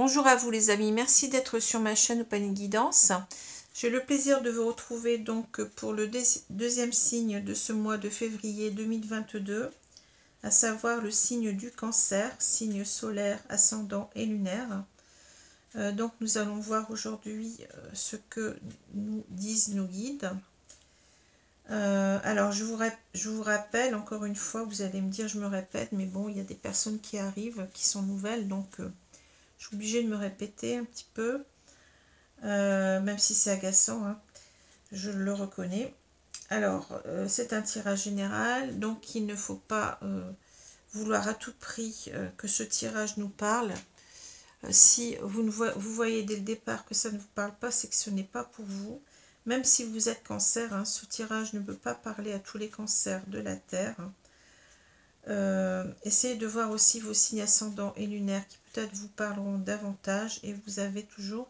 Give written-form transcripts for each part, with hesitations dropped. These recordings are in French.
Bonjour à vous les amis, merci d'être sur ma chaîne Opaline Guidance. J'ai le plaisir de vous retrouver donc pour le deuxième signe de ce mois de février 2022, à savoir le signe du Cancer, signe solaire, ascendant et lunaire. Donc nous allons voir aujourd'hui ce que nous disent nos guides. Alors je vous rappelle encore une fois, vous allez me dire je me répète, mais bon, il y a des personnes qui arrivent, qui sont nouvelles, donc je suis obligée de me répéter un petit peu, même si c'est agaçant, hein, je le reconnais. Alors, c'est un tirage général, donc il ne faut pas vouloir à tout prix que ce tirage nous parle. Si vous voyez dès le départ que ça ne vous parle pas, c'est que ce n'est pas pour vous. Même si vous êtes cancer, hein, ce tirage ne peut pas parler à tous les cancers de la Terre. Essayez de voir aussi vos signes ascendants et lunaires qui peut-être vous parleront davantage, et vous avez toujours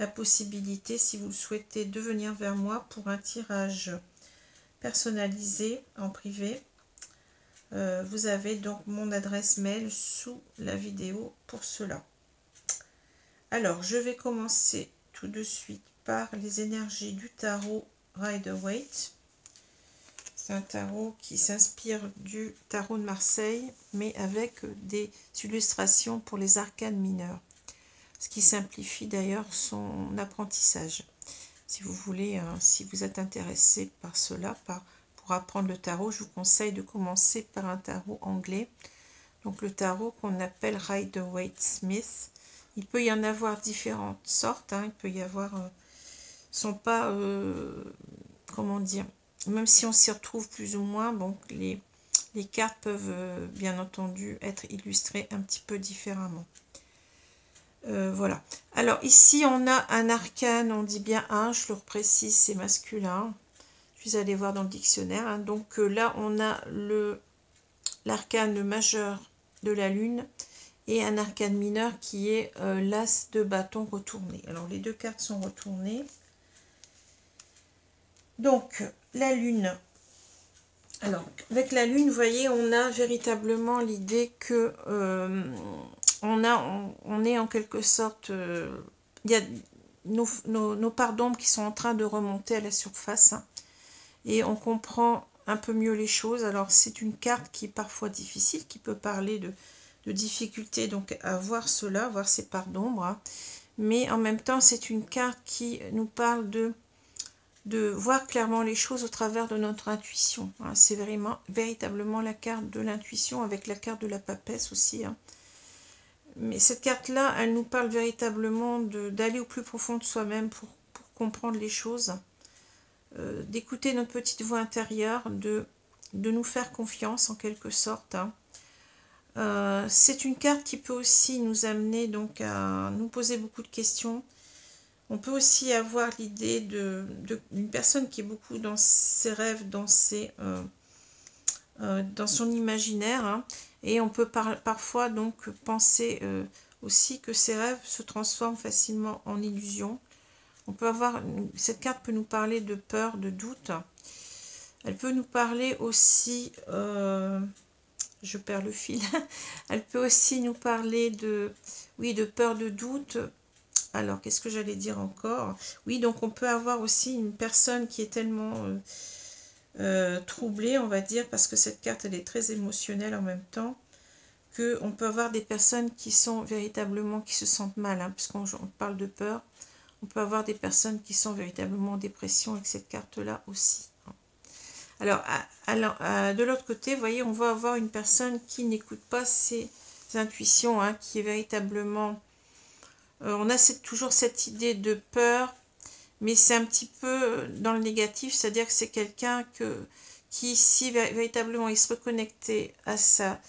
la possibilité, si vous le souhaitez, de venir vers moi pour un tirage personnalisé en privé. Vous avez donc mon adresse mail sous la vidéo pour cela. Alors je vais commencer tout de suite par les énergies du tarot Rider-Waite. C'est un tarot qui s'inspire du tarot de Marseille, mais avec des illustrations pour les arcanes mineurs. Ce qui simplifie d'ailleurs son apprentissage. Si vous voulez, si vous êtes intéressé par cela, pour apprendre le tarot, je vous conseille de commencer par un tarot anglais. Donc le tarot qu'on appelle Rider-Waite-Smith. Il peut y en avoir différentes sortes. Hein. Il peut y avoir... sont pas... comment dire, même si on s'y retrouve plus ou moins, bon, les cartes peuvent bien entendu être illustrées un petit peu différemment. Voilà. Alors ici on a un arcane, on dit bien un, je le précise, c'est masculin. Je suis allée voir dans le dictionnaire. Hein. Donc là on a l'arcane majeur de la lune et un arcane mineur qui est l'as de bâton retourné. Alors les deux cartes sont retournées. Donc la lune, alors avec la lune, vous voyez, on a véritablement l'idée que on est en quelque sorte, il y a nos parts d'ombre qui sont en train de remonter à la surface, hein, et on comprend un peu mieux les choses. Alors c'est une carte qui est parfois difficile, qui peut parler de difficultés donc à voir cela, voir ces parts d'ombre, hein, mais en même temps c'est une carte qui nous parle de voir clairement les choses au travers de notre intuition. Hein. C'est véritablement la carte de l'intuition, avec la carte de la papesse aussi. Hein. Mais cette carte-là, elle nous parle véritablement d'aller au plus profond de soi-même pour comprendre les choses, d'écouter notre petite voix intérieure, de nous faire confiance en quelque sorte. Hein. C'est une carte qui peut aussi nous amener donc à nous poser beaucoup de questions. On peut aussi avoir l'idée d'une personne qui est beaucoup dans ses rêves, dans son imaginaire, hein, et on peut parfois donc penser aussi que ces rêves se transforment facilement en illusions. On peut avoir, cette carte peut nous parler de peur, de doute. Elle peut nous parler aussi, je perds le fil, elle peut aussi nous parler de peur, de doute. Alors, qu'est-ce que j'allais dire encore? Oui, donc on peut avoir aussi une personne qui est tellement troublée, on va dire, parce que cette carte, elle est très émotionnelle en même temps, qu'on peut avoir des personnes qui sont véritablement, qui se sentent mal, hein, puisqu'on parle de peur. On peut avoir des personnes qui sont véritablement en dépression avec cette carte-là aussi. Alors, de l'autre côté, vous voyez, on va avoir une personne qui n'écoute pas ses intuitions, hein, qui est véritablement... on a toujours cette idée de peur, mais c'est un petit peu dans le négatif, c'est-à-dire que c'est quelqu'un qui, si véritablement il se reconnectait à sa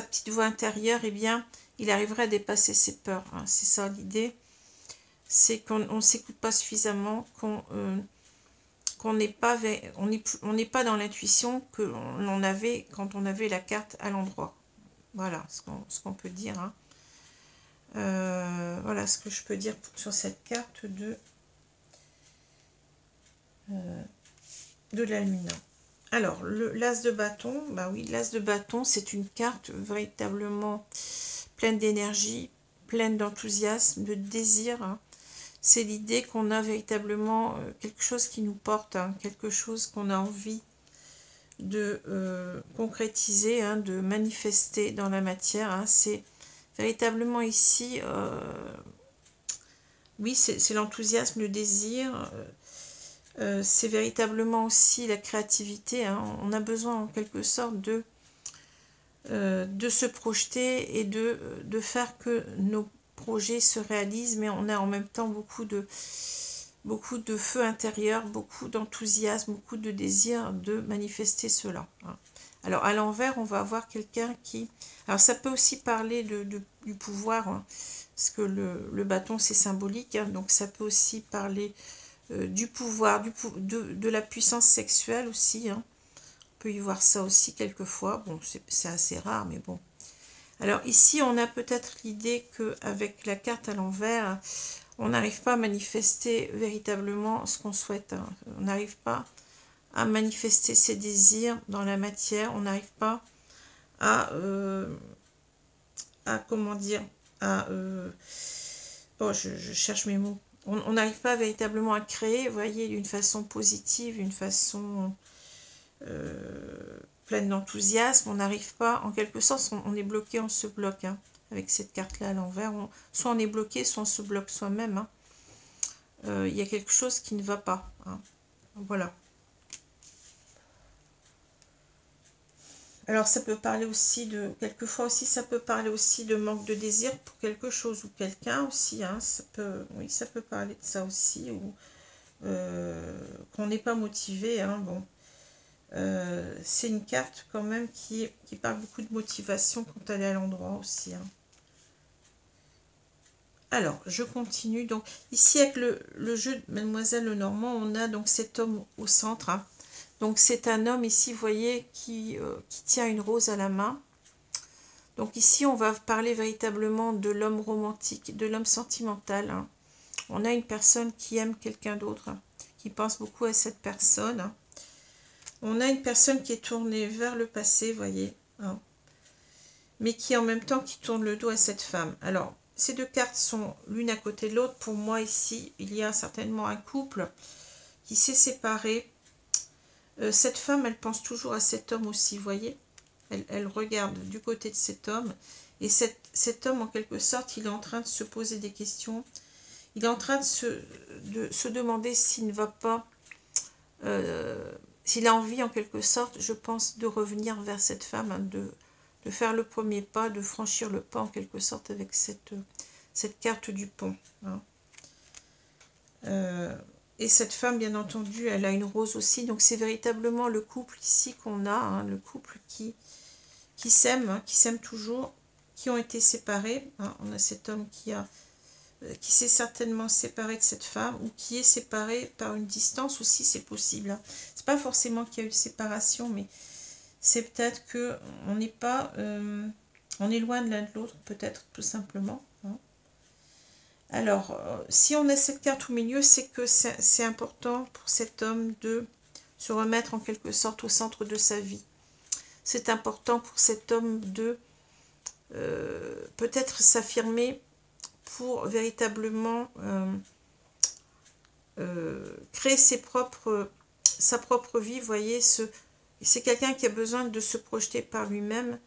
petite voix intérieure, eh bien, il arriverait à dépasser ses peurs. Hein. C'est ça l'idée, c'est qu'on ne s'écoute pas suffisamment, qu'on n'est pas, on n'est pas dans l'intuition que l'on avait quand on avait la carte à l'endroit. Voilà ce qu'on peut dire. Hein. Voilà ce que je peux dire sur cette carte de la lune. Alors, l'as de bâton, bah oui, l'as de bâton, c'est une carte véritablement pleine d'énergie, pleine d'enthousiasme, de désir. Hein. C'est l'idée qu'on a véritablement quelque chose qui nous porte, hein, quelque chose qu'on a envie de concrétiser, hein, de manifester dans la matière. Hein. C'est véritablement ici, oui, c'est l'enthousiasme, le désir. C'est véritablement aussi la créativité. Hein. On a besoin en quelque sorte de se projeter et de faire que nos projets se réalisent, mais on a en même temps beaucoup de feu intérieur, beaucoup d'enthousiasme, beaucoup de désir de manifester cela. Hein. Alors à l'envers, on va avoir quelqu'un qui... Alors ça peut aussi parler du pouvoir, hein, parce que le bâton c'est symbolique, hein, donc ça peut aussi parler du pouvoir, de la puissance sexuelle aussi. Hein. On peut y voir ça aussi quelquefois. Bon, c'est assez rare, mais bon. Alors ici, on a peut-être l'idée qu'avec la carte à l'envers, on n'arrive pas à manifester véritablement ce qu'on souhaite. Hein. On n'arrive pas à manifester ses désirs dans la matière. On n'arrive pas à comment dire, bon, je cherche mes mots. On n'arrive pas véritablement à créer, vous voyez, d'une façon positive, d'une façon pleine d'enthousiasme. On n'arrive pas, en quelque sorte, on est bloqué, on se bloque. Hein, avec cette carte-là à l'envers. Soit on est bloqué, soit on se bloque soi-même. Hein. Il y a quelque chose qui ne va pas. Hein. Voilà. Alors ça peut parler aussi de... Quelquefois aussi, ça peut parler aussi de manque de désir pour quelque chose ou quelqu'un aussi. Hein. Oui, ça peut parler de ça aussi. Ou qu'on n'est pas motivé. Hein. Bon. C'est une carte quand même qui parle beaucoup de motivation quand elle est à l'endroit aussi. Hein. Alors, je continue. Donc, ici, avec le jeu de Mademoiselle Lenormand, on a donc cet homme au centre. Hein. Donc, c'est un homme ici, vous voyez, qui tient une rose à la main. Donc, ici, on va parler véritablement de l'homme romantique, de l'homme sentimental. Hein. On a une personne qui aime quelqu'un d'autre, hein, qui pense beaucoup à cette personne. Hein. On a une personne qui est tournée vers le passé, vous voyez, hein, mais qui en même temps qui tourne le dos à cette femme. Alors, ces deux cartes sont l'une à côté de l'autre. Pour moi, ici, il y a certainement un couple qui s'est séparé. Cette femme, elle pense toujours à cet homme aussi, vous voyez. Elle regarde du côté de cet homme. Et cet homme, en quelque sorte, il est en train de se poser des questions. Il est en train de se demander s'il ne va pas... s'il a envie, en quelque sorte, je pense, de revenir vers cette femme, hein, de faire le premier pas, de franchir le pas, en quelque sorte, avec cette carte du pont. Hein. Et cette femme, bien entendu, elle a une rose aussi. Donc, c'est véritablement le couple ici qu'on a, hein, le couple qui s'aime, hein, qui s'aime toujours, qui ont été séparés. Hein. On a cet homme qui s'est certainement séparé de cette femme ou qui est séparé par une distance aussi, c'est possible. Hein. C'est pas forcément qu'il y a eu séparation, mais c'est peut-être que on n'est pas, on est loin de l'un de l'autre, peut-être tout simplement. Hein. Alors, si on a cette carte au milieu, c'est que c'est important pour cet homme de se remettre en quelque sorte au centre de sa vie. C'est important pour cet homme de peut-être s'affirmer pour véritablement créer sa propre vie. Vous voyez, c'est quelqu'un qui a besoin de se projeter par lui-même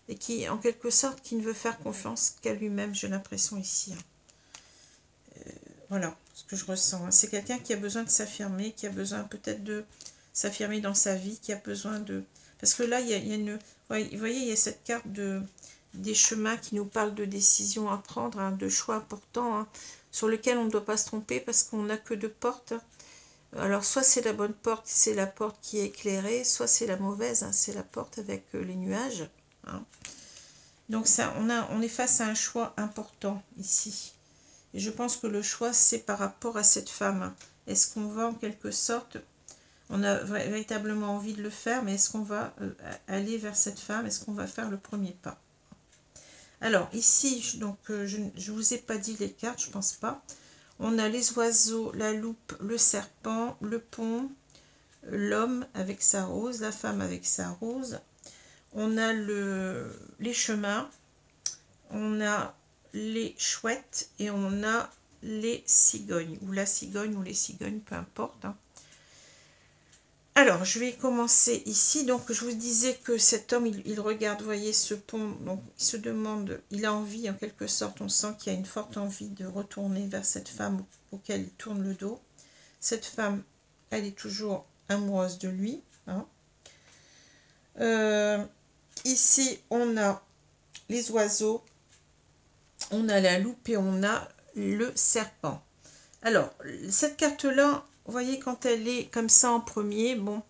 et qui, en quelque sorte, qui ne veut faire confiance qu'à lui-même, j'ai l'impression ici. Voilà ce que je ressens. Hein. C'est quelqu'un qui a besoin de s'affirmer, qui a besoin peut-être de s'affirmer dans sa vie, qui a besoin de... Parce que là, il y a une... Vous voyez, il y a cette carte des chemins qui nous parle de décisions à prendre, hein, de choix importants, hein, sur lesquels on ne doit pas se tromper parce qu'on n'a que deux portes. Alors, soit c'est la bonne porte, c'est la porte qui est éclairée, soit c'est la mauvaise, hein, c'est la porte avec les nuages. Hein. Donc, ça, on est face à un choix important ici. Et je pense que le choix, c'est par rapport à cette femme. Hein. Est-ce qu'on va en quelque sorte... On a véritablement envie de le faire, mais est-ce qu'on va aller vers cette femme? Est-ce qu'on va faire le premier pas? Alors, ici, donc, je ne vous ai pas dit les cartes, je ne pense pas. On a les oiseaux, la loupe, le serpent, le pont, l'homme avec sa rose, la femme avec sa rose. On a les chemins. On a les chouettes et on a les cigognes, ou la cigogne ou les cigognes, peu importe. Hein. Alors, je vais commencer ici. Donc, je vous disais que cet homme, il regarde, vous voyez, ce pont. Donc, il se demande, il a envie, en quelque sorte, on sent qu'il y a une forte envie de retourner vers cette femme auquel il tourne le dos. Cette femme, elle est toujours amoureuse de lui. Hein. Ici, on a les oiseaux, on a la loupe et on a le serpent. Alors, cette carte-là, vous voyez, quand elle est comme ça en premier, bon,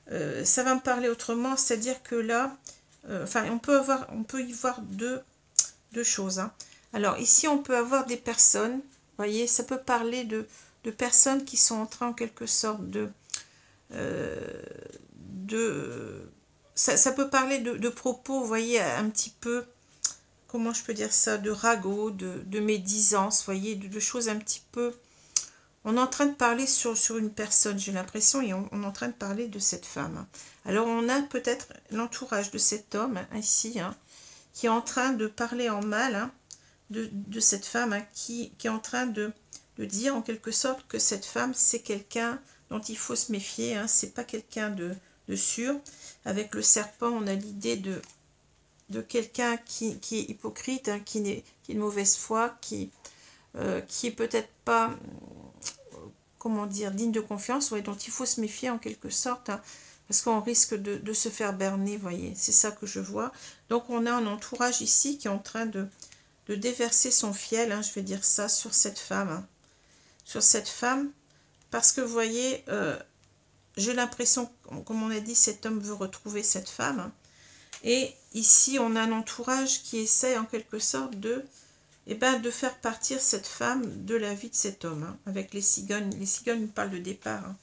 ça va me parler autrement, c'est-à-dire que là, enfin, on peut y voir deux choses. Hein. Alors, ici, on peut avoir des personnes, vous voyez, ça peut parler de personnes qui sont en train, en quelque sorte, ça peut parler de propos, vous voyez, un petit peu, comment je peux dire ça, de ragots, de médisance, vous voyez, de choses un petit peu... On est en train de parler sur une personne, j'ai l'impression, et on est en train de parler de cette femme. Alors, on a peut-être l'entourage de cet homme, hein, ici, hein, qui est en train de parler en mal hein, de cette femme, hein, qui est en train de dire, en quelque sorte, que cette femme, c'est quelqu'un dont il faut se méfier, hein, c'est pas quelqu'un de sûr. Avec le serpent, on a l'idée de quelqu'un qui est hypocrite, hein, qui est de mauvaise foi, qui est peut-être pas... comment dire, digne de confiance, ouais, dont il faut se méfier en quelque sorte, hein, parce qu'on risque de se faire berner, vous voyez, c'est ça que je vois. Donc on a un entourage ici qui est en train de déverser son fiel, hein, je vais dire ça, sur cette femme. Hein, sur cette femme, parce que vous voyez, j'ai l'impression, comme on a dit, cet homme veut retrouver cette femme. Hein, et ici, on a un entourage qui essaie en quelque sorte de faire partir cette femme de la vie de cet homme, hein, avec les cigognes. Les cigognes nous parlent de départ, hein,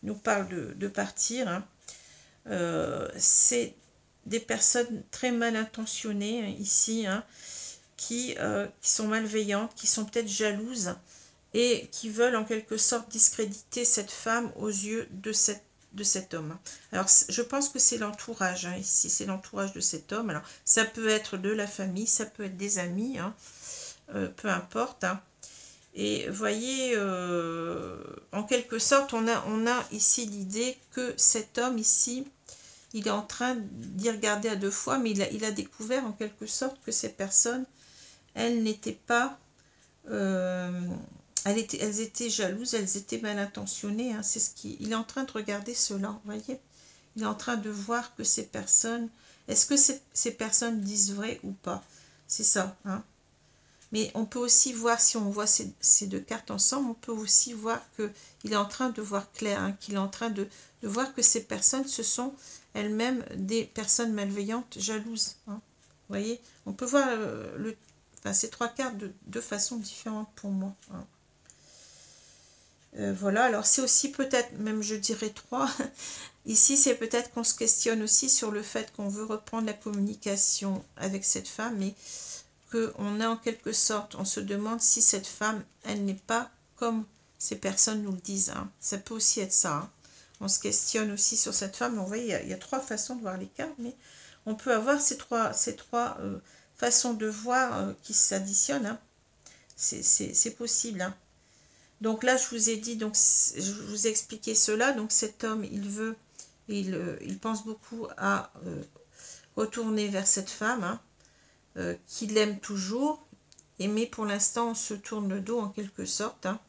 nous parlent de partir. Hein. C'est des personnes très mal intentionnées, hein, ici, hein, qui sont malveillantes, qui sont peut-être jalouses, et qui veulent en quelque sorte discréditer cette femme aux yeux de cet homme. Alors, je pense que c'est l'entourage, hein, ici, c'est l'entourage de cet homme. Alors, ça peut être de la famille, ça peut être des amis, hein, peu importe. Hein. Et voyez, en quelque sorte, on a ici l'idée que cet homme ici, il est en train d'y regarder à deux fois, mais il a découvert en quelque sorte que ces personnes, elles n'étaient pas... elles étaient jalouses, elles étaient mal intentionnées. Hein, c'est ce il est en train de regarder cela, vous voyez. Il est en train de voir que ces personnes... Est-ce que ces personnes disent vrai ou pas? C'est ça, hein. Mais on peut aussi voir, si on voit ces deux cartes ensemble, on peut aussi voir qu'il est en train de voir clair, hein, qu'il est en train de voir que ces personnes, ce sont elles-mêmes des personnes malveillantes, jalouses. Hein. Vous voyez, on peut voir ces trois cartes de façon différente pour moi. Hein. Voilà, alors c'est aussi peut-être, même je dirais trois, ici c'est peut-être qu'on se questionne aussi sur le fait qu'on veut reprendre la communication avec cette femme, mais qu'on a en quelque sorte, on se demande si cette femme, elle n'est pas comme ces personnes nous le disent. Hein. Ça peut aussi être ça. Hein. On se questionne aussi sur cette femme. Vous voyez, il y a trois façons de voir les cartes, mais on peut avoir ces trois façons de voir qui s'additionnent. Hein. C'est possible. Hein. Donc là, je vous ai dit, donc je vous ai expliqué cela. Donc cet homme, il pense beaucoup à retourner vers cette femme, hein. Qu'il aime toujours, mais pour l'instant on se tourne le dos en quelque sorte. Hein.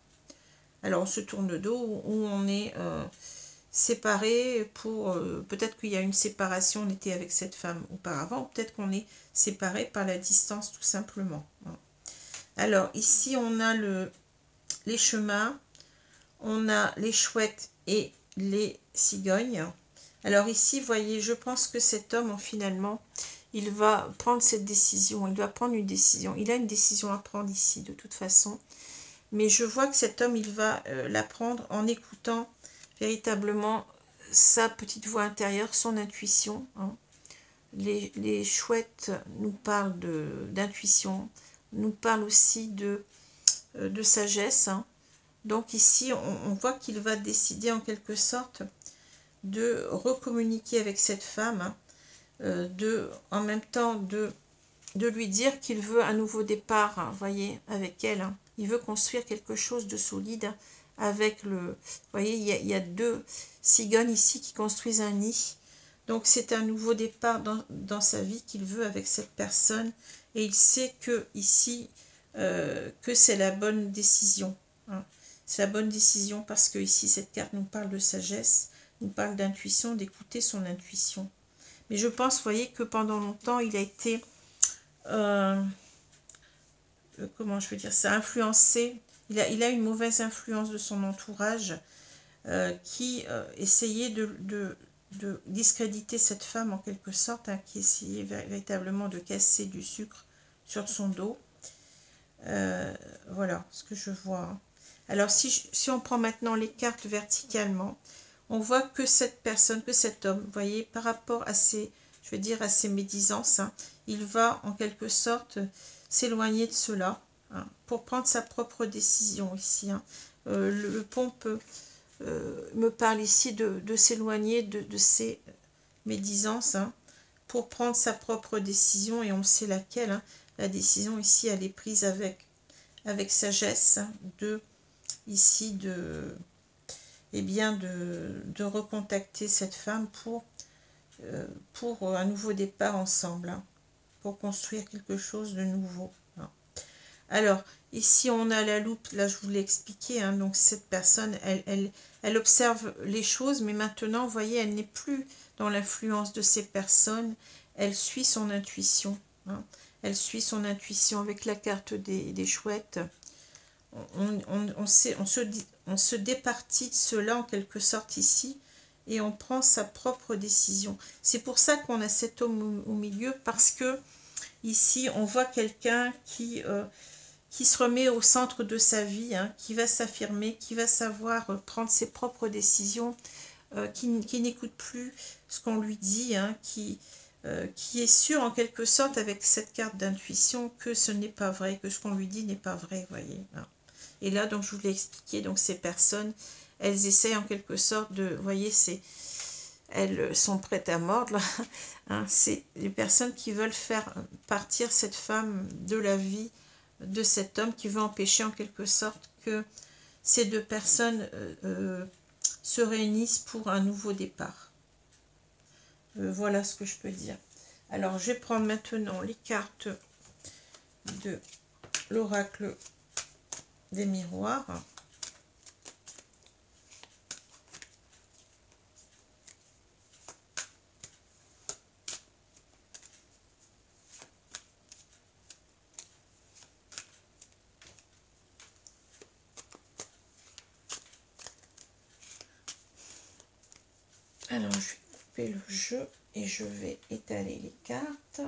Alors on se tourne le dos où on est séparés pour... peut-être qu'il y a une séparation, on était avec cette femme auparavant, ou peut-être qu'on est séparés par la distance tout simplement. Hein. Alors ici on a les chemins, on a les chouettes et les cigognes. Alors ici, vous voyez, je pense que cet homme, finalement, il va prendre cette décision, il va prendre une décision. Il a une décision à prendre ici, de toute façon. Mais je vois que cet homme, il va la prendre en écoutant véritablement sa petite voix intérieure, son intuition. Hein. Les chouettes nous parlent d'intuition, nous parlent aussi de sagesse. Hein. Donc ici, on voit qu'il va décider en quelque sorte de recommuniquer avec cette femme, hein, en même temps de de lui dire qu'il veut un nouveau départ, hein, voyez, avec elle. Hein. Il veut construire quelque chose de solide avec le... Vous voyez, il y a deux cigognes ici qui construisent un nid. Donc c'est un nouveau départ dans sa vie qu'il veut avec cette personne. Et il sait que ici, que c'est la bonne décision. Hein. C'est la bonne décision parce que ici, cette carte nous parle de sagesse, nous parle d'intuition, d'écouter son intuition. Mais je pense, vous voyez, que pendant longtemps, il a été... comment je veux dire ça, influencé, il a une mauvaise influence de son entourage qui essayait de discréditer cette femme en quelque sorte, hein, qui essayait véritablement de casser du sucre sur son dos. Voilà ce que je vois. Hein. Alors si on prend maintenant les cartes verticalement, on voit que cette personne, que cet homme, vous voyez, par rapport à ses, je veux dire, à ses médisances, hein, il va en quelque sorte s'éloigner de cela, hein, pour prendre sa propre décision ici. Hein. Le pont me parle ici de s'éloigner de ses médisances, hein, pour prendre sa propre décision, et on sait laquelle. Hein. La décision ici, elle est prise avec sagesse, hein, ici eh bien de recontacter cette femme pour un nouveau départ ensemble, hein, pour construire quelque chose de nouveau. Hein. Alors, ici, on a la loupe, là, je vous l'ai expliqué, hein, donc cette personne, elle observe les choses, mais maintenant, vous voyez, elle n'est plus dans l'influence de ces personnes, elle suit son intuition. Hein. Elle suit son intuition avec la carte des chouettes. On se départit de cela en quelque sorte ici, et on prend sa propre décision. C'est pour ça qu'on a cet homme au milieu, parce que ici on voit quelqu'un qui se remet au centre de sa vie, hein, qui va s'affirmer, qui va savoir prendre ses propres décisions, qui n'écoute plus ce qu'on lui dit, hein, qui est sûr en quelque sorte avec cette carte d'intuition que ce n'est pas vrai, que ce qu'on lui dit n'est pas vrai, vous voyez. Hein. Et là, donc, je vous l'ai expliqué, donc ces personnes, elles essayent en quelque sorte de, vous voyez, elles sont prêtes à mordre, là. Hein, c'est les personnes qui veulent faire partir cette femme de la vie de cet homme, qui veut empêcher en quelque sorte que ces deux personnes se réunissent pour un nouveau départ. Voilà ce que je peux dire. Alors, je vais prendre maintenant les cartes de l'oracle des miroirs. Alors, je vais couper le jeu et je vais étaler les cartes.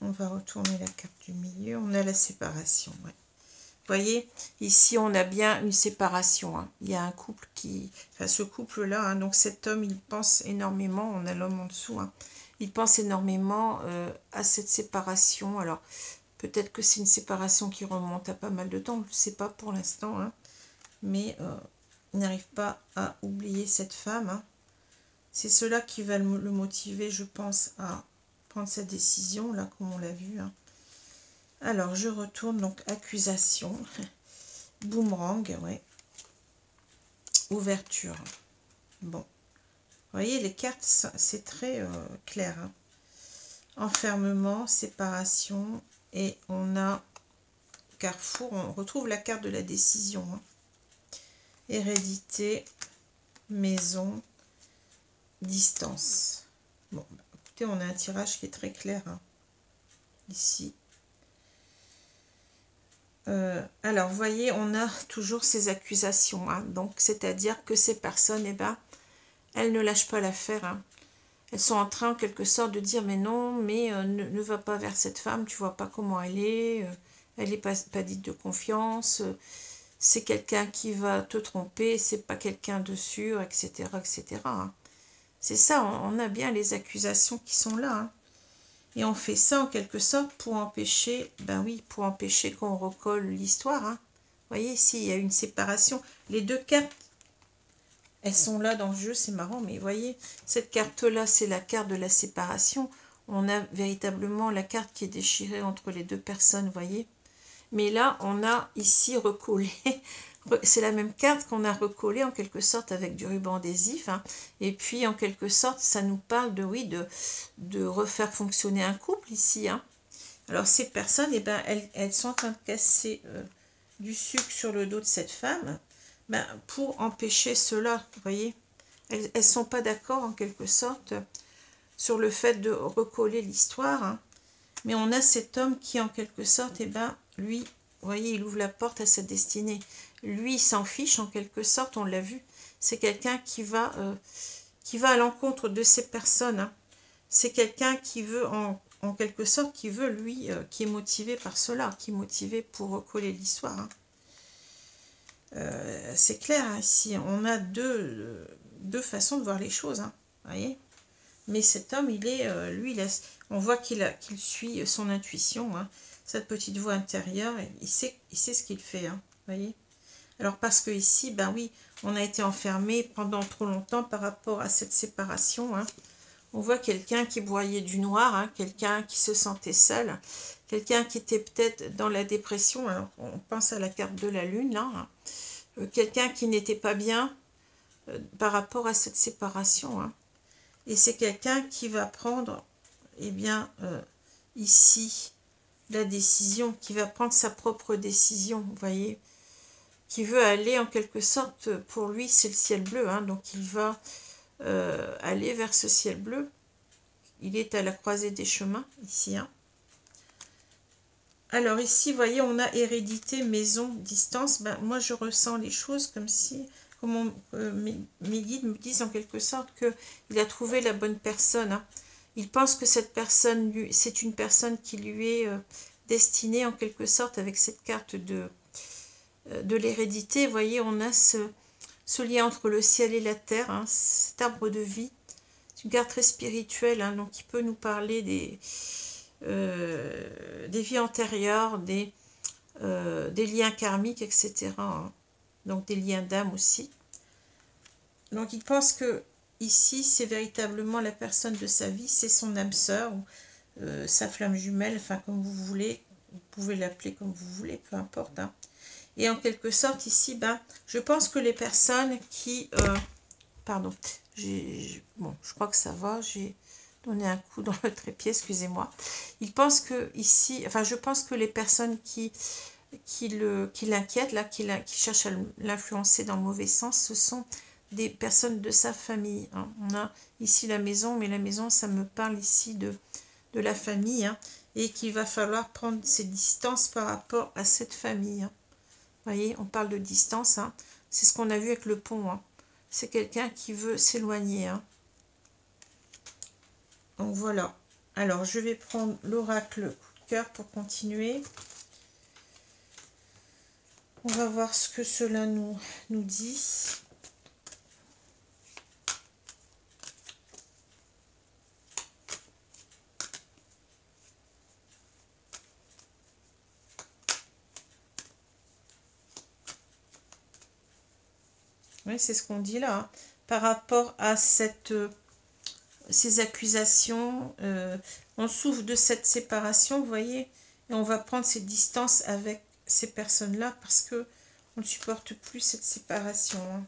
On va retourner la carte du milieu. On a la séparation. Ouais. Vous voyez, ici, on a bien une séparation. Hein. Il y a un couple qui... Enfin, ce couple-là, hein, donc cet homme, il pense énormément. On a l'homme en dessous. Hein. Il pense énormément à cette séparation. Alors, peut-être que c'est une séparation qui remonte à pas mal de temps. Je ne sais pas pour l'instant. Hein. Mais il n'arrive pas à oublier cette femme. Hein. C'est cela qui va le motiver, je pense, à prendre sa décision, là, comme on l'a vu. Hein. Alors, je retourne, donc, accusation, boomerang, ouais, ouverture. Bon, vous voyez, les cartes, c'est très clair. Hein. Enfermement, séparation, et on a carrefour, on retrouve la carte de la décision. Hein. Hérédité, maison, distance. Bon, écoutez, on a un tirage qui est très clair, hein, ici. Alors, vous voyez, on a toujours ces accusations. Hein, donc, c'est-à-dire que ces personnes, eh ben, elles ne lâchent pas l'affaire. Hein, elles sont en train en quelque sorte de dire mais non, mais ne va pas vers cette femme, tu vois pas comment elle n'est pas dite de confiance, c'est quelqu'un qui va te tromper, c'est pas quelqu'un de sûr, etc. etc. hein. C'est ça, on a bien les accusations qui sont là. Hein. Et on fait ça en quelque sorte pour empêcher, ben oui, pour empêcher qu'on recolle l'histoire. Hein. Vous voyez, ici, il y a une séparation. Les deux cartes, elles sont là dans le jeu, c'est marrant, mais vous voyez, cette carte-là, c'est la carte de la séparation. On a véritablement la carte qui est déchirée entre les deux personnes, vous voyez. Mais là, on a ici recollé, c'est la même carte qu'on a recollée en quelque sorte avec du ruban adhésif. Hein. Et puis, en quelque sorte, ça nous parle de, oui, de refaire fonctionner un couple ici. Hein. Alors, ces personnes, eh ben, elles sont en train de casser du sucre sur le dos de cette femme ben, pour empêcher cela, vous voyez. Elles ne sont pas d'accord, en quelque sorte, sur le fait de recoller l'histoire. Hein. Mais on a cet homme qui, en quelque sorte, eh ben, lui, vous voyez, il ouvre la porte à sa destinée. Lui, il s'en fiche, en quelque sorte, on l'a vu. C'est quelqu'un qui va à l'encontre de ces personnes. Hein. C'est quelqu'un qui veut, en quelque sorte, qui veut, lui, qui est motivé par cela, qui est motivé pour recoller l'histoire. Hein. C'est clair, hein, ici, on a deux façons de voir les choses. Hein, voyez. Mais cet homme, il est, lui, on voit qu'il suit son intuition, hein, cette petite voix intérieure, il sait ce qu'il fait, hein, voyez. Alors parce que ici, ben oui, on a été enfermé pendant trop longtemps par rapport à cette séparation. Hein. On voit quelqu'un qui broyait du noir, hein, quelqu'un qui se sentait seul, quelqu'un qui était peut-être dans la dépression. Alors, on pense à la carte de la lune, là, hein. Quelqu'un qui n'était pas bien par rapport à cette séparation. Hein. Et c'est quelqu'un qui va prendre, eh bien, ici, la décision, qui va prendre sa propre décision, vous voyez, qui veut aller en quelque sorte, pour lui, c'est le ciel bleu, hein, donc il va aller vers ce ciel bleu. Il est à la croisée des chemins, ici. Hein. Alors ici, vous voyez, on a hérédité, maison, distance. Ben, moi, je ressens les choses comme si, comme mes guides me disent en quelque sorte qu'il a trouvé la bonne personne. Hein. Il pense que cette personne, c'est une personne qui lui est destinée en quelque sorte avec cette carte de l'hérédité. Vous voyez, on a ce lien entre le ciel et la terre, hein, cet arbre de vie. C'est une carte très spirituelle, hein, donc qui peut nous parler des vies antérieures, des liens karmiques, etc. Hein. Donc des liens d'âme aussi. Donc il pense que ici, c'est véritablement la personne de sa vie, c'est son âme sœur, ou sa flamme jumelle, enfin comme vous voulez, vous pouvez l'appeler comme vous voulez, peu importe. Hein. Et en quelque sorte, ici, ben, je pense que les personnes qui... pardon, bon, je crois que ça va, j'ai donné un coup dans le trépied, excusez-moi. Il pense que ici, enfin, je pense que les personnes qui l'inquiètent, là, qui cherchent à l'influencer dans le mauvais sens, ce sont des personnes de sa famille. Hein. On a ici la maison, mais la maison, ça me parle ici de la famille, hein, et qu'il va falloir prendre ses distances par rapport à cette famille. Hein. Vous voyez, on parle de distance, hein. C'est ce qu'on a vu avec le pont. Hein. C'est quelqu'un qui veut s'éloigner. Hein. Donc voilà. Alors, je vais prendre l'oracle coup de cœur pour continuer. On va voir ce que cela nous dit. Oui, c'est ce qu'on dit là. Hein. Par rapport à ces accusations, on souffre de cette séparation, vous voyez, et on va prendre ces distances avec ces personnes-là parce que on ne supporte plus cette séparation. Hein.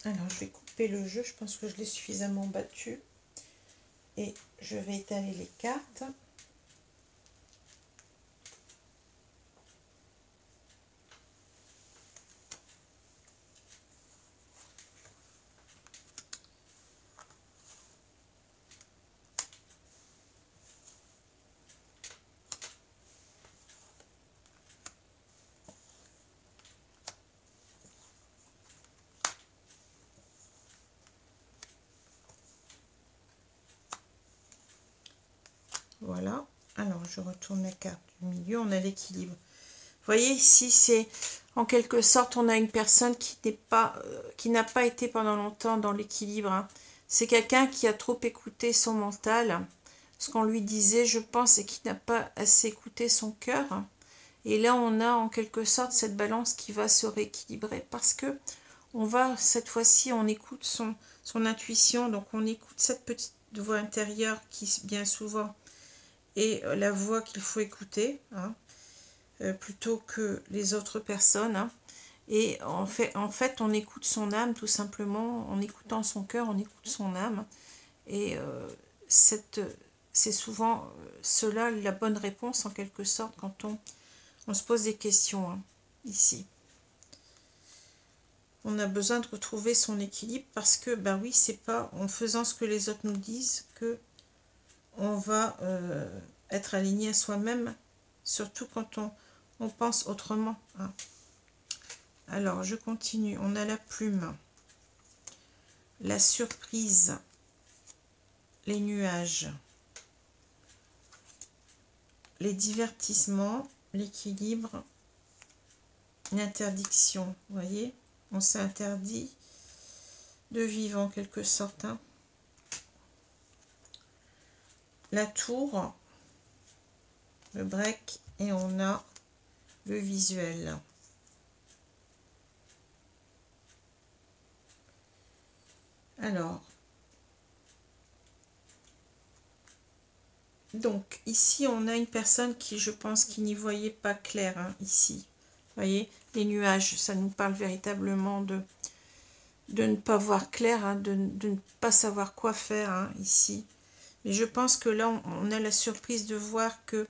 Alors, je vais couper le jeu. Je pense que je l'ai suffisamment battu. Et je vais étaler les cartes. Voilà. Alors, je retourne la carte du milieu. On a l'équilibre. Vous voyez, ici, c'est en quelque sorte, on a une personne qui n'a pas été pendant longtemps dans l'équilibre. Hein. C'est quelqu'un qui a trop écouté son mental, ce qu'on lui disait, je pense, et qui n'a pas assez écouté son cœur. Et là, on a en quelque sorte cette balance qui va se rééquilibrer parce que on va, cette fois-ci, on écoute son intuition, donc on écoute cette petite voix intérieure qui, bien souvent, est la voix qu'il faut écouter, hein, plutôt que les autres personnes. Hein. Et en fait, on écoute son âme, tout simplement, en écoutant son cœur, on écoute son âme. Et c'est souvent cela la bonne réponse, en quelque sorte, quand on se pose des questions, hein, ici. On a besoin de retrouver son équilibre parce que, ben oui, c'est pas en faisant ce que les autres nous disent que on va être aligné à soi-même, surtout quand on pense autrement. Hein. Alors, je continue. On a la plume, la surprise, les nuages, les divertissements, l'équilibre, l'interdiction. Vous voyez, on s'est interdit de vivre en quelque sorte. Hein. La tour, le break, et on a le visuel. Alors, donc ici on a une personne qui, je pense, qui n'y voyait pas clair, hein, ici. Vous voyez, les nuages, ça nous parle véritablement de ne pas voir clair, hein, de ne pas savoir quoi faire, hein, ici. Mais je pense que là, on a la surprise de voir que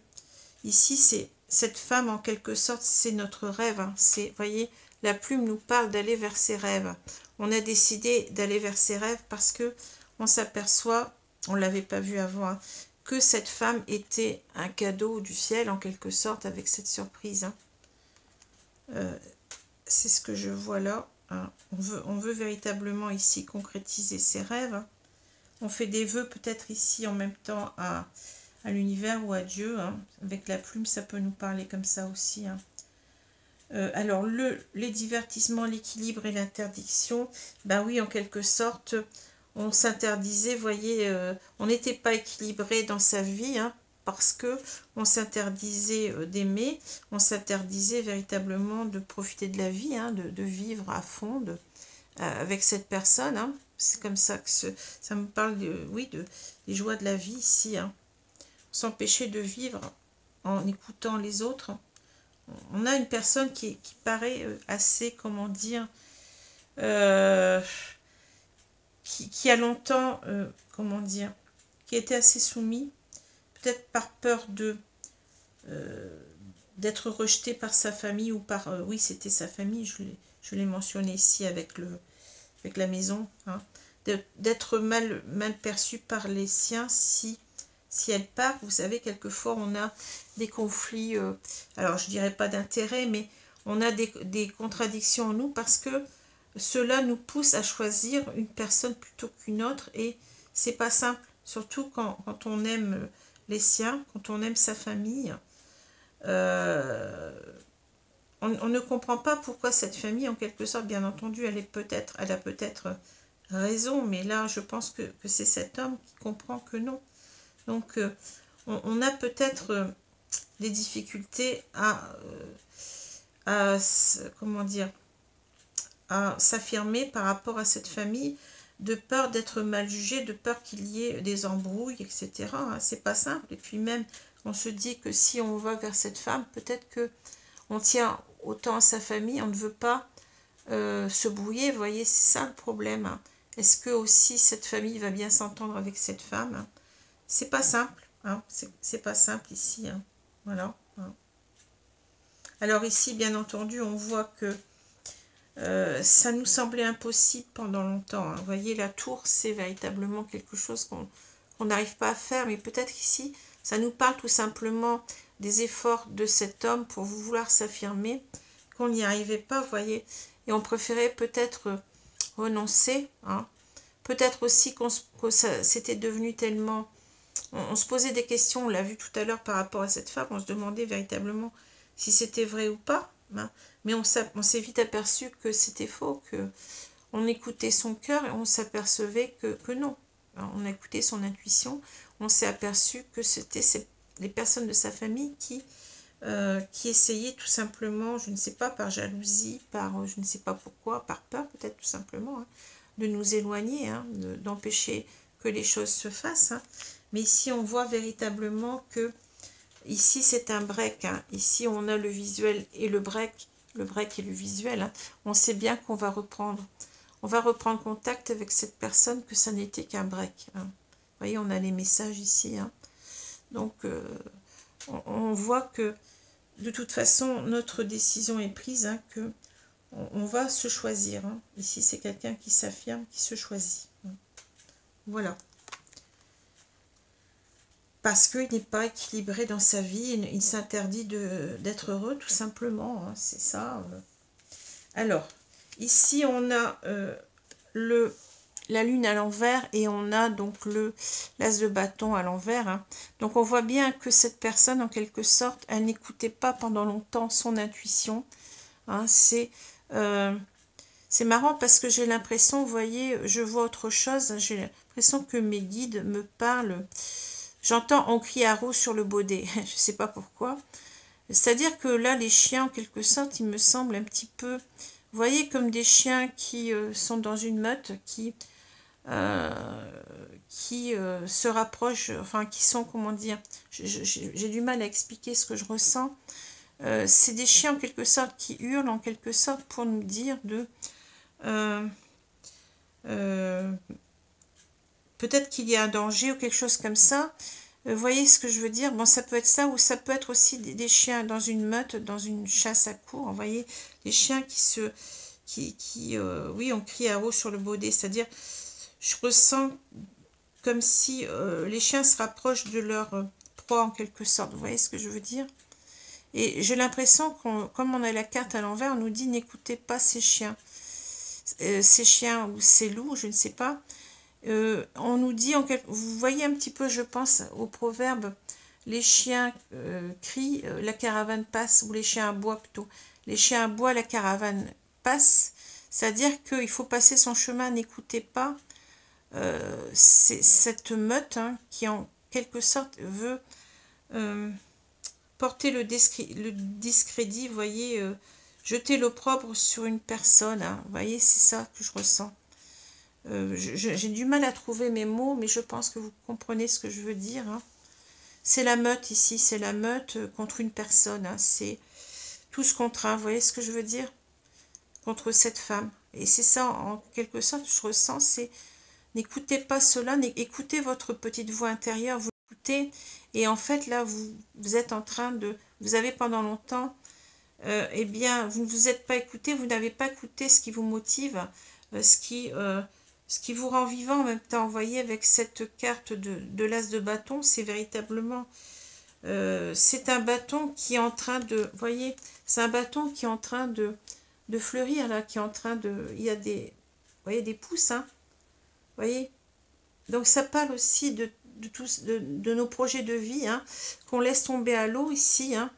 ici, c'est cette femme, en quelque sorte, c'est notre rêve. Hein. Vous voyez, la plume nous parle d'aller vers ses rêves. On a décidé d'aller vers ses rêves parce que on s'aperçoit, on ne l'avait pas vu avant, hein, que cette femme était un cadeau du ciel, en quelque sorte, avec cette surprise. Hein. C'est ce que je vois là. Hein. On veut véritablement ici concrétiser ses rêves. Hein. On fait des vœux peut-être ici en même temps à l'univers ou à Dieu. Hein. Avec la plume, ça peut nous parler comme ça aussi. Hein. Alors, les divertissements, l'équilibre et l'interdiction, ben oui, en quelque sorte, on s'interdisait, vous voyez, on n'était pas équilibré dans sa vie, hein, parce que on s'interdisait d'aimer, on s'interdisait véritablement de profiter de la vie, hein, de vivre à fond avec cette personne. Hein. C'est comme ça que ça me parle, oui, des joies de la vie ici. Hein. S'empêcher de vivre en écoutant les autres. On a une personne qui paraît assez, comment dire, qui a longtemps, comment dire, qui était assez soumis, peut-être par peur d'être rejeté par sa famille ou par, oui, c'était sa famille, je l'ai mentionné ici avec la maison, hein, d'être mal perçu par les siens si elle part. Vous savez, quelquefois on a des conflits, alors je dirais pas d'intérêt, mais on a des contradictions en nous parce que cela nous pousse à choisir une personne plutôt qu'une autre et c'est pas simple, surtout quand on aime les siens, quand on aime sa famille. On ne comprend pas pourquoi cette famille, en quelque sorte, bien entendu, elle a peut-être raison, mais là, je pense que c'est cet homme qui comprend que non. Donc, on a peut-être des difficultés comment dire, à s'affirmer par rapport à cette famille, de peur d'être mal jugé, de peur qu'il y ait des embrouilles, etc. C'est pas simple. Et puis même, on se dit que si on va vers cette femme, peut-être que on tient autant à sa famille, on ne veut pas se brouiller. Vous voyez, c'est ça le problème. Hein. Est-ce que aussi cette famille va bien s'entendre avec cette femme? Hein. C'est pas simple. Hein. C'est pas simple ici. Hein. Voilà. Hein. Alors ici, bien entendu, on voit que ça nous semblait impossible pendant longtemps. Hein. Vous voyez, la tour, c'est véritablement quelque chose qu'on n'arrive pas à faire. Mais peut-être ici, ça nous parle tout simplement des efforts de cet homme pour vouloir s'affirmer, qu'on n'y arrivait pas, vous voyez. Et on préférait peut-être renoncer. Hein. Peut-être aussi que c'était devenu tellement on se posait des questions, on l'a vu tout à l'heure par rapport à cette femme, on se demandait véritablement si c'était vrai ou pas, hein, mais on s'est vite aperçu que c'était faux, que on écoutait son cœur et on s'apercevait que non. Alors, on a écouté son intuition, on s'est aperçu que c'était les personnes de sa famille qui essayaient tout simplement, je ne sais pas, par jalousie, par je ne sais pas pourquoi, par peur peut-être tout simplement, hein, de nous éloigner, hein, d'empêcher que les choses se fassent. Hein. Mais ici, on voit véritablement que ici, c'est un break. Hein. Ici, on a le visuel et le break et le visuel. Hein. On sait bien qu'on va reprendre. On va reprendre contact avec cette personne, que ça n'était qu'un break. Hein. Vous voyez, on a les messages ici. Hein. Donc, on voit que de toute façon, notre décision est prise, hein, que on va se choisir. Hein. Ici, c'est quelqu'un qui s'affirme, qui se choisit. Hein. Voilà. Parce qu'il n'est pas équilibré dans sa vie, il s'interdit d'être heureux, tout simplement. Hein, c'est ça. Alors, ici, on a la lune à l'envers et on a donc l'as de bâton à l'envers. Hein. Donc, on voit bien que cette personne, en quelque sorte, elle n'écoutait pas pendant longtemps son intuition. Hein, c'est marrant parce que j'ai l'impression, vous voyez, je vois autre chose. J'ai l'impression que mes guides me parlent. J'entends on crie à roue sur le baudet. Je ne sais pas pourquoi. C'est-à-dire que là, les chiens, en quelque sorte, ils me semblent un petit peu, vous voyez, comme des chiens qui sont dans une meute, qui se rapprochent, enfin, qui sont, comment dire, j'ai du mal à expliquer ce que je ressens. C'est des chiens, en quelque sorte, qui hurlent, en quelque sorte, pour nous dire de... peut-être qu'il y a un danger ou quelque chose comme ça. Vous voyez ce que je veux dire? Bon, ça peut être ça, ou ça peut être aussi des chiens dans une meute, dans une chasse à courre. Vous voyez, des chiens oui, on crie à haut sur le baudet. C'est-à-dire, je ressens comme si les chiens se rapprochent de leur proie, en quelque sorte. Vous voyez ce que je veux dire? Et j'ai l'impression, comme on a la carte à l'envers, on nous dit n'écoutez pas ces chiens. Ces chiens ou ces loups, je ne sais pas. On nous dit, vous voyez un petit peu, je pense, au proverbe, les chiens crient, la caravane passe, ou les chiens aboient plutôt. Les chiens aboient, la caravane passe, c'est-à-dire qu'il faut passer son chemin, n'écoutez pas cette meute, hein, qui en quelque sorte veut porter le discrédit, vous voyez, jeter l'opprobre sur une personne, hein, vous voyez, c'est ça que je ressens. J'ai du mal à trouver mes mots, mais je pense que vous comprenez ce que je veux dire. Hein. C'est la meute ici, c'est la meute contre une personne. Hein. C'est tous contre un, vous voyez ce que je veux dire? Contre cette femme. Et c'est ça, en quelque sorte, je ressens, c'est n'écoutez pas cela, écoutez votre petite voix intérieure, vous l'écoutez, et en fait, là, vous êtes en train de... Vous avez pendant longtemps, eh bien, vous ne vous êtes pas écouté, vous n'avez pas écouté ce qui vous motive, ce qui vous rend vivant en même temps. Vous voyez, avec cette carte de l'as de bâton, c'est véritablement... c'est un bâton qui est en train de... Vous voyez, c'est un bâton qui est en train de fleurir, là, qui est en train de... Il y a des... Vous voyez, des pousses, hein. Vous voyez? Donc, ça parle aussi de nos projets de vie, hein, qu'on laisse tomber à l'eau ici, hein,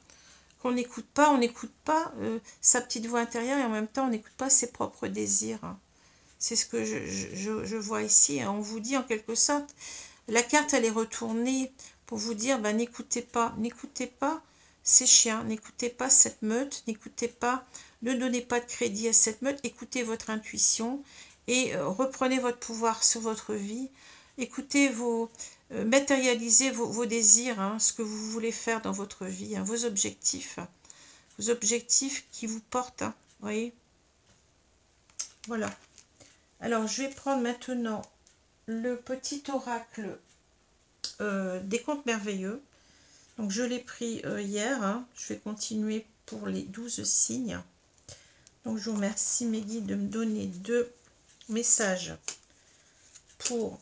qu'on n'écoute pas, on n'écoute pas sa petite voix intérieure et en même temps, on n'écoute pas ses propres désirs. Hein. C'est ce que je vois ici. On vous dit en quelque sorte, la carte elle est retournée pour vous dire, ben, n'écoutez pas ces chiens, n'écoutez pas cette meute, n'écoutez pas, ne donnez pas de crédit à cette meute, écoutez votre intuition et reprenez votre pouvoir sur votre vie, écoutez matérialisez vos désirs, hein, ce que vous voulez faire dans votre vie, hein, vos objectifs qui vous portent, hein, voyez. Voilà. Alors, je vais prendre maintenant le petit oracle des contes merveilleux. Donc, je l'ai pris hier. Hein. Je vais continuer pour les 12 signes. Donc, je vous remercie, mes guides, de me donner 2 messages pour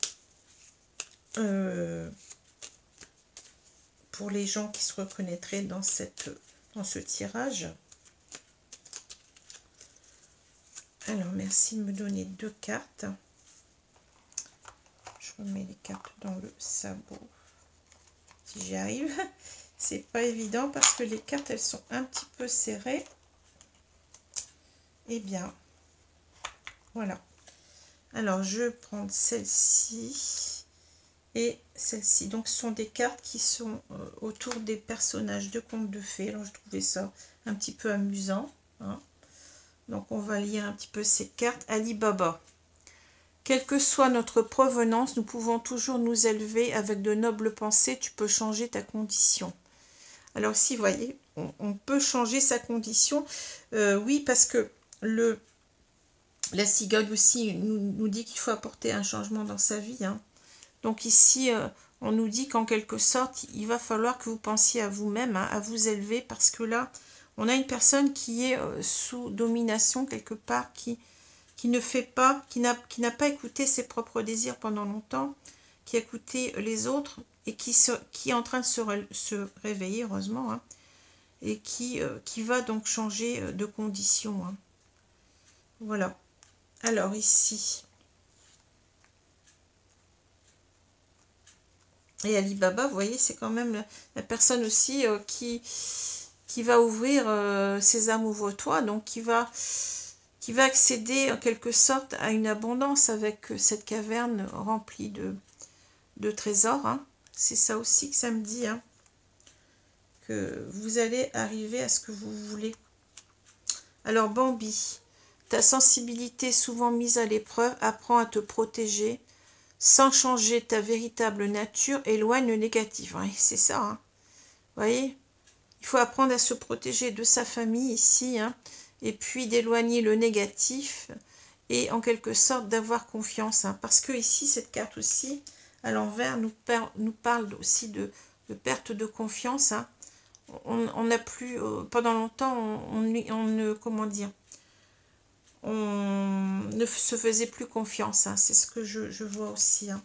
les gens qui se reconnaîtraient dans ce tirage. Alors, merci de me donner 2 cartes. Je remets les cartes dans le sabot. si j'y arrive. C'est pas évident parce que les cartes, elles sont un petit peu serrées. Eh bien, voilà. Alors, je vais prendre celle-ci et celle-ci. Donc, ce sont des cartes qui sont autour des personnages de contes de fées. Alors, je trouvais ça un petit peu amusant, hein. Donc, on va lire un petit peu ces cartes. Ali Baba. Quelle que soit notre provenance, nous pouvons toujours nous élever avec de nobles pensées. Tu peux changer ta condition. Alors, si vous voyez, on peut changer sa condition. Oui, parce que la cigogne aussi nous dit qu'il faut apporter un changement dans sa vie, hein. Donc ici, on nous dit qu'en quelque sorte, il va falloir que vous pensiez à vous-même, hein, à vous élever, parce que là, on a une personne qui est sous domination quelque part, qui ne fait pas, qui n'a pas écouté ses propres désirs pendant longtemps, qui a écouté les autres, et qui est en train de se réveiller, heureusement, hein, et qui va donc changer de condition, hein. Voilà. Alors ici, et Ali Baba, vous voyez, c'est quand même la personne aussi qui va ouvrir ses âmes ouvre-toi, donc qui va accéder en quelque sorte à une abondance avec cette caverne remplie de trésors, hein. C'est ça aussi que ça me dit, hein, que vous allez arriver à ce que vous voulez. Alors Bambi, ta sensibilité souvent mise à l'épreuve apprend à te protéger sans changer ta véritable nature, éloigne le négatif. Oui, c'est ça, hein. Vous voyez, il faut apprendre à se protéger de sa famille ici, hein, et puis d'éloigner le négatif et en quelque sorte d'avoir confiance, hein, parce que ici, cette carte aussi, à l'envers, nous parle aussi de perte de confiance, hein. On n'a plus, pendant longtemps, on ne, comment dire, on ne se faisait plus confiance, hein. C'est ce que je vois aussi, hein.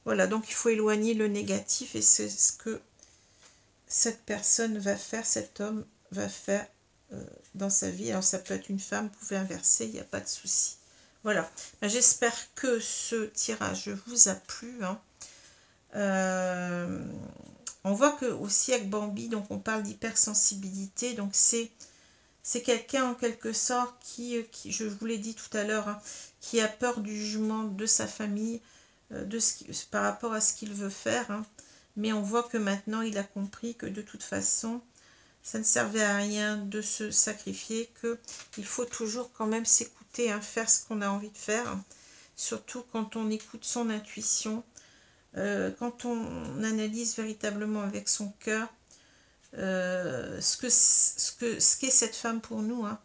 Voilà, donc il faut éloigner le négatif et c'est ce que cette personne va faire, cet homme va faire dans sa vie. Alors ça peut être une femme, vous pouvez inverser, il n'y a pas de souci. Voilà, j'espère que ce tirage vous a plu, hein. On voit que aussi avec Bambi, donc on parle d'hypersensibilité, donc c'est quelqu'un en quelque sorte qui, je vous l'ai dit tout à l'heure, hein, qui a peur du jugement de sa famille, par rapport à ce qu'il veut faire, hein. Mais on voit que maintenant il a compris que de toute façon ça ne servait à rien de se sacrifier, qu'il faut toujours quand même s'écouter, hein, faire ce qu'on a envie de faire, hein. Surtout quand on écoute son intuition, quand on analyse véritablement avec son cœur ce qu'est cette femme pour nous, hein,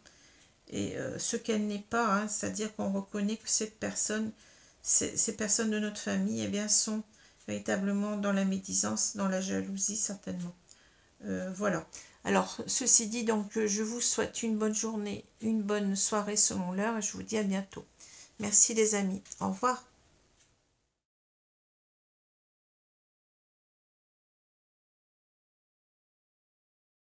et ce qu'elle n'est pas, hein, c'est-à-dire qu'on reconnaît que ces personnes de notre famille, eh bien, sont véritablement dans la médisance, dans la jalousie certainement. Voilà. Alors, ceci dit, donc, je vous souhaite une bonne journée, une bonne soirée selon l'heure, et je vous dis à bientôt. Merci les amis. Au revoir.